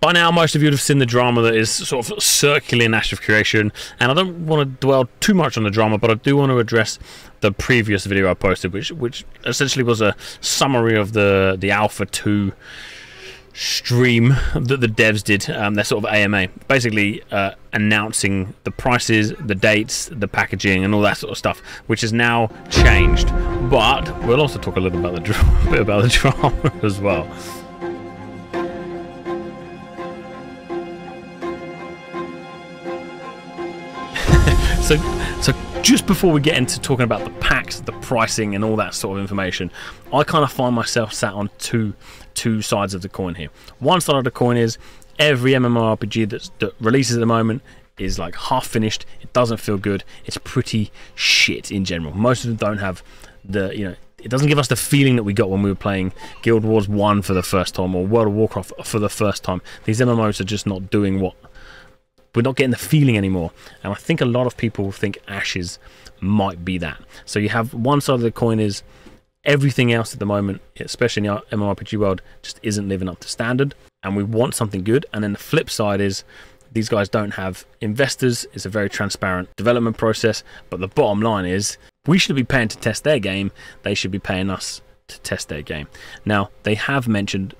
By now, most of you would have seen the drama that is sort of circulating Ash of Creation, and I don't want to dwell too much on the drama, but I do want to address the previous video I posted, which essentially was a summary of the Alpha 2 stream that the devs did, their sort of AMA, basically announcing the prices, the dates, the packaging, and all that sort of stuff, which has now changed. But we'll also talk a little about the drama as well. So just before we get into talking about the packs, the pricing, and all that sort of information, I kind of find myself sat on two sides of the coin here. One side of the coin is every MMORPG that releases at the moment is like half finished. It doesn't feel good. It's pretty shit in general. Most of them don't have the, you know, it doesn't give us the feeling that we got when we were playing Guild Wars 1 for the first time, or World of Warcraft for the first time. These MMOs are just not doing what... We're not getting the feeling anymore, and I think a lot of people think Ashes might be that. So you have one side of the coin is everything else at the moment, especially in the MMORPG world, just isn't living up to standard, and we want something good. And then the flip side is these guys don't have investors. It's a very transparent development process, but the bottom line is we should be paying to test their game. They should be paying us to test their game. Now, they have mentioned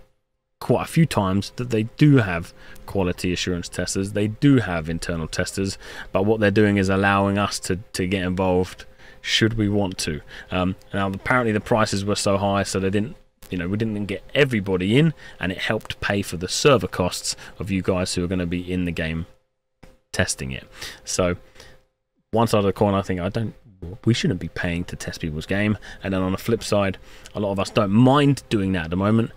quite a few times that they do have quality assurance testers, they do have internal testers, but what they're doing is allowing us to get involved should we want to. Now apparently the prices were so high, so they didn't, you know, we didn't get everybody in, and it helped pay for the server costs of you guys who are going to be in the game testing it. So one side of the coin, I think we shouldn't be paying to test people's game, and then on the flip side, a lot of us don't mind doing that at the moment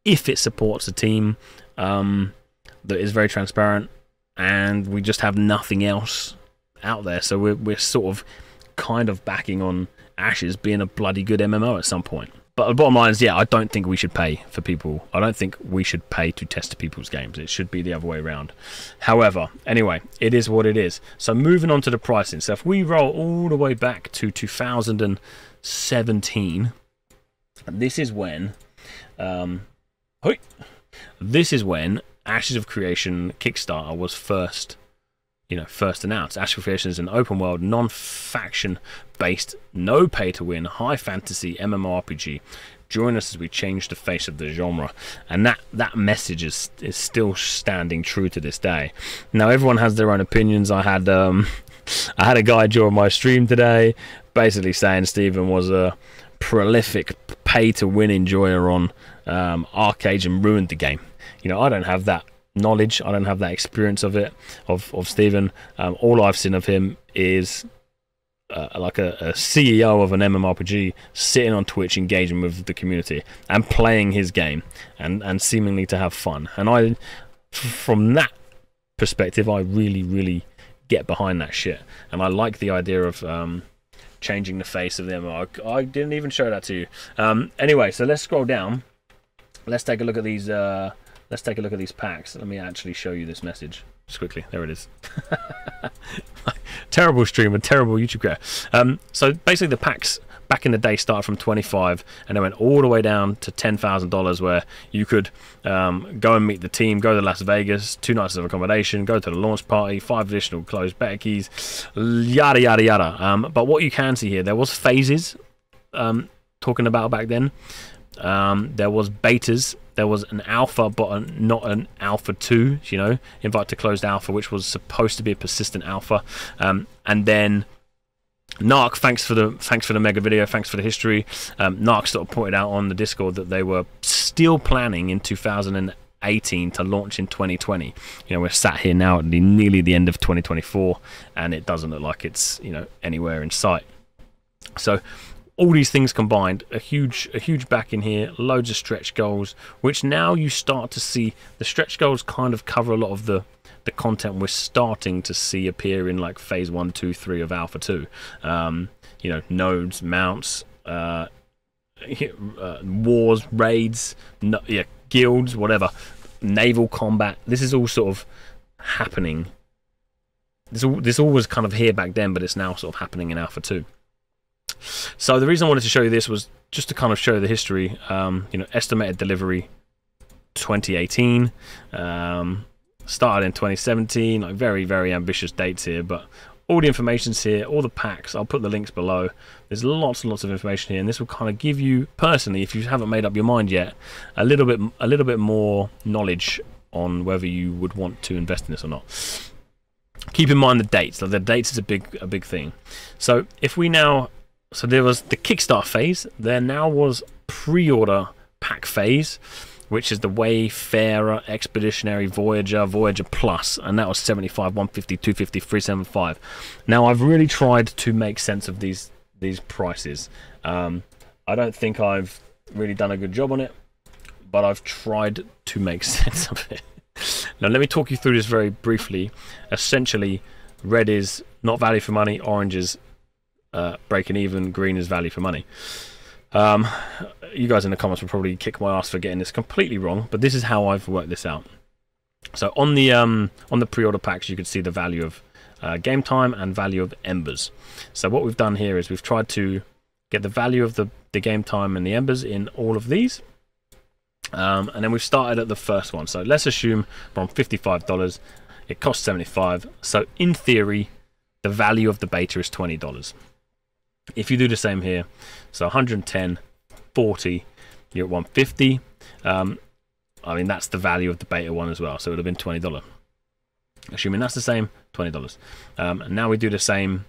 if it supports a team that is very transparent, and we just have nothing else out there. So we're sort of kind of backing on Ashes being a bloody good MMO at some point. But the bottom line is, yeah, I don't think we should pay for people. I don't think we should pay to test people's games. It should be the other way around. However, anyway, it is what it is. So moving on to the pricing. So if we roll all the way back to 2017, this is when... This is when Ashes of Creation Kickstarter was first announced. Ashes of Creation is an open world, non-faction based, no pay to win, high fantasy MMORPG. Join us as we change the face of the genre. And that message is still standing true to this day. Now everyone has their own opinions. I had a guy join my stream today basically saying Stephen was a prolific pay to win enjoyer on Arcade and ruined the game. You know, I don't have that knowledge, I don't have that experience of it, of Stephen. All I've seen of him is like a CEO of an MMORPG sitting on Twitch engaging with the community and playing his game and seemingly to have fun. And from that perspective, I really get behind that shit, and I like the idea of changing the face of the MMO. I didn't even show that to you. Anyway, so let's scroll down. Let's take a look at these. Let's take a look at these packs. Let me actually show you this message just quickly. There it is. Terrible streamer, terrible YouTube creator. So basically, the packs back in the day started from 25, and they went all the way down to $10,000, where you could go and meet the team, go to Las Vegas, 2 nights of accommodation, go to the launch party, 5 additional closed beta keys, yada yada yada. But what you can see here, there was phases talking about back then. There was betas, there was an alpha, but not an alpha 2, you know, invite to closed alpha, which was supposed to be a persistent alpha. And then Narc, thanks for the mega video, thanks for the history. Narc sort of pointed out on the Discord that they were still planning in 2018 to launch in 2020. You know, we're sat here now at nearly the end of 2024, and it doesn't look like it's, you know, anywhere in sight. So all these things combined, a huge back in here, loads of stretch goals, which now you start to see the stretch goals kind of cover a lot of the content we're starting to see appear in like phase 1, 2, 3 of Alpha 2. You know, nodes, mounts, wars, raids, guilds, whatever, naval combat. This is all sort of happening. This all was kind of here back then, but it's now sort of happening in Alpha 2. So the reason I wanted to show you this was just to kind of show the history. You know, estimated delivery 2018. Started in 2017. Like very, very ambitious dates here, but all the information's here, all the packs. I'll put the links below. There's lots and lots of information here, and this will kind of give you, personally, if you haven't made up your mind yet, a little bit more knowledge on whether you would want to invest in this or not. Keep in mind the dates. The dates is a big thing. So if we now, so there was the Kickstart phase. There now was pre-order pack phase, which is the Wayfarer, Expeditionary, Voyager, Voyager Plus, and that was 75, 150, 250, 375. Now I've really tried to make sense of these prices. I don't think I've really done a good job on it, but I've tried to make sense of it. Now let me talk you through this very briefly. Essentially, red is not value for money, orange is breaking even, green is value for money. You guys in the comments will probably kick my ass for getting this completely wrong, but this is how I've worked this out. So on the pre-order packs, you can see the value of game time and value of embers. So what we've done here is we've tried to get the value of the game time and the embers in all of these. And then we've started at the first one. So let's assume we're on $55. It costs $75. So in theory, the value of the beta is $20. If you do the same here, so 110, 40, you're at 150. I mean, that's the value of the beta one as well. So it would have been $20. Assuming that's the same, $20. And now we do the same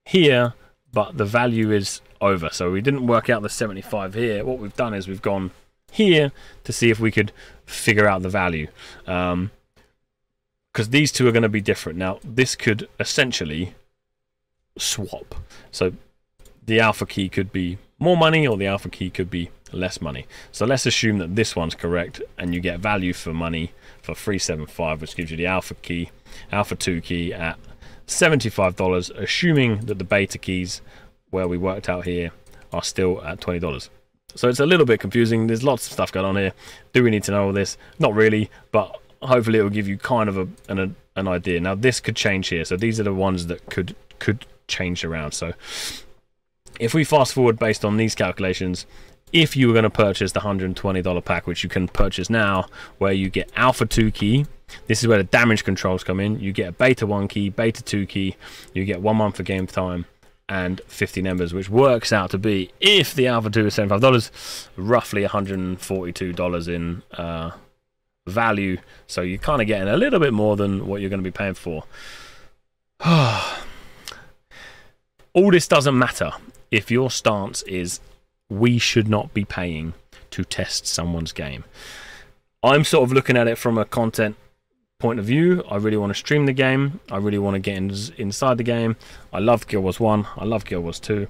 here, but the value is over. So we didn't work out the 75 here. What we've done is we've gone here to see if we could figure out the value, because these two are going to be different. Now this could essentially swap, so the alpha key could be more money or the alpha key could be less money. So let's assume that this one's correct and you get value for money for 375, which gives you the alpha 2 key at $75, assuming that the beta keys where we worked out here are still at $20. So it's a little bit confusing. There's lots of stuff going on here. Do we need to know all this? Not really, but hopefully it will give you kind of an idea. Now this could change here. So these are the ones that could change around. So if we fast forward based on these calculations, if you were going to purchase the $120 pack, which you can purchase now, where you get alpha 2 key, this is where the damage controls come in. You get a beta 1 key, beta 2 key, you get 1 month of game time, and 15 embers, which works out to be, if the alpha 2 is $75, roughly $142 in value. So you're kind of getting a little bit more than what you're going to be paying for. All this doesn't matter if your stance is we should not be paying to test someone's game. I'm sort of looking at it from a content point of view. I really want to stream the game. I really want to get inside the game. I love Guild Wars 1. I love Guild Wars 2.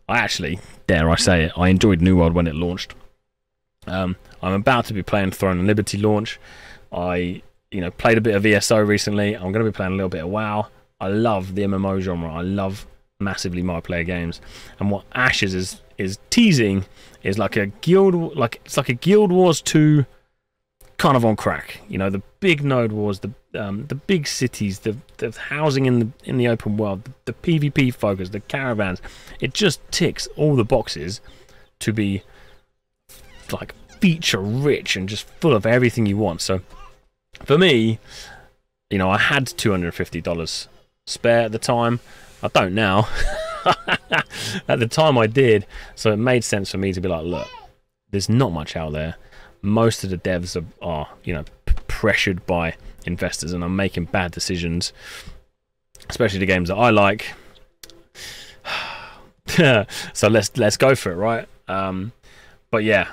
I actually, dare I say it, I enjoyed New World when it launched. I'm about to be playing Throne and Liberty launch. I played a bit of ESO recently. I'm going to be playing a little bit of WoW. I love the MMO genre. I love massively multiplayer games. And what Ashes is teasing is like a it's like a Guild Wars 2 kind of on crack. The big node wars, the big cities, the housing in the open world, the PvP focus, the caravans. It just ticks all the boxes to be like feature rich and just full of everything you want. So for me, I had $250 spare at the time. I don't now. At the time I did, so it made sense for me to be like, look, there's not much out there. Most of the devs are pressured by investors and are making bad decisions, especially the games that I like. So let's go for it, right? But yeah,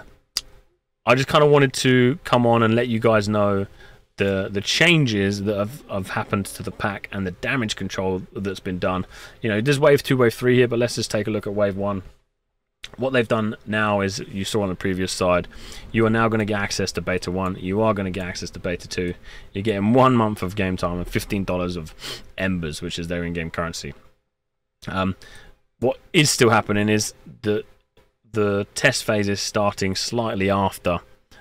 I just kind of wanted to come on and let you guys know the changes that have happened to the pack and the damage control that's been done. There's wave 2, wave 3 here, but let's just take a look at wave 1. What they've done now is, you saw on the previous side, you are now going to get access to beta 1. You are going to get access to beta 2. You're getting 1 month of game time and $15 of embers, which is their in-game currency. What is still happening is that the test phase is starting slightly after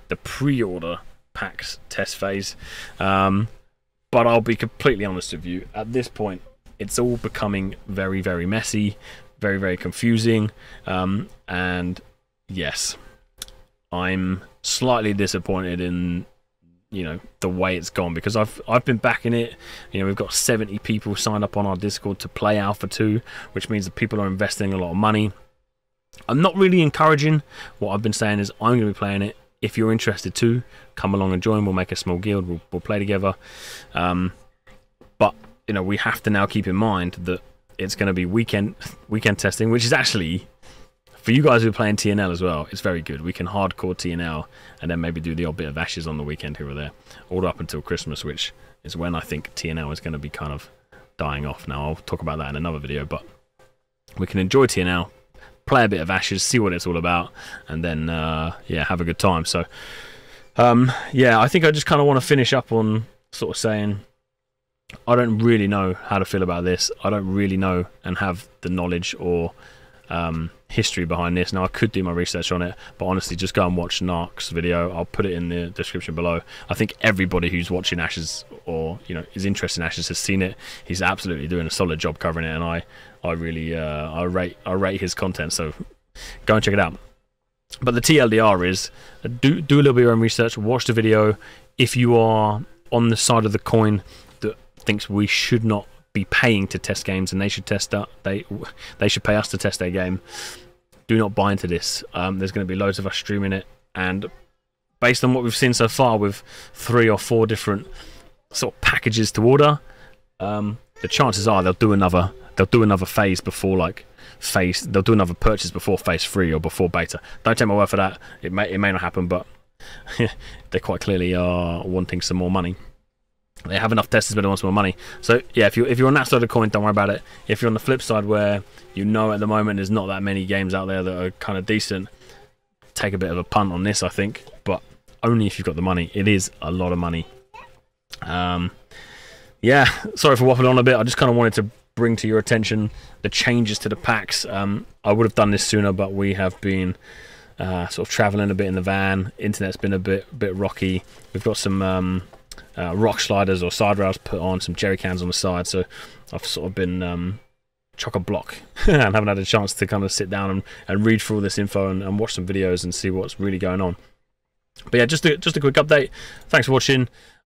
the pre-order packs test phase. But I'll be completely honest with you, at this point it's all becoming very, very messy, very, very confusing, and yes, I'm slightly disappointed in, you know, the way it's gone, because I've been backing it. You know, we've got 70 people signed up on our Discord to play Alpha 2, which means that people are investing a lot of money. I'm not really encouraging. What I've been saying is I'm going to be playing it. If you're interested to, come along and join. We'll make a small guild. We'll play together. But you know, we have to now keep in mind that it's going to be weekend testing, which is actually, for you guys who are playing TNL as well, it's very good. We can hardcore TNL and then maybe do the odd bit of Ashes on the weekend here or there, all up until Christmas, which is when I think TNL is going to be kind of dying off. Now, I'll talk about that in another video, but we can enjoy TNL, play a bit of Ashes, see what it's all about, and then, yeah, have a good time. So, yeah, I think I just kind of want to finish up on sort of saying, I don't really know how to feel about this. I don't really know and have the knowledge or history behind this. Now, I could do my research on it, but honestly, just go and watch Narc's video. I'll put it in the description below. I think everybody who's watching Ashes or, you know, is interested in Ashes has seen it. He's absolutely doing a solid job covering it, and I really I rate his content. So go and check it out. But the TLDR is do a little bit of your own research. Watch the video. If you are on the side of the coin that thinks we should not be paying to test games and they should test that, they should pay us to test their game, do not buy into this. There's going to be loads of us streaming it, and based on what we've seen so far with 3 or 4 different sort of packages to order, the chances are they'll do another phase before, like, they'll do another purchase before phase 3 or before beta. Don't take my word for that. It may not happen, but they quite clearly are wanting some more money. They have enough testers, but they want some more money. So yeah, if you're on that side of the coin, don't worry about it. If you're on the flip side, where you know at the moment there's not that many games out there that are kind of decent, take a bit of a punt on this, I think, but only if you've got the money. It is a lot of money. Yeah, sorry for waffling on a bit. I just kind of wanted to bring to your attention the changes to the packs. I would have done this sooner, but we have been sort of traveling a bit in the van. Internet's been a bit rocky. We've got some rock sliders or side rails put on, some jerry cans on the side, so I've sort of been chock-a-block and haven't had a chance to kind of sit down and read through all this info and watch some videos and see what's really going on. But yeah, just a quick update. Thanks for watching.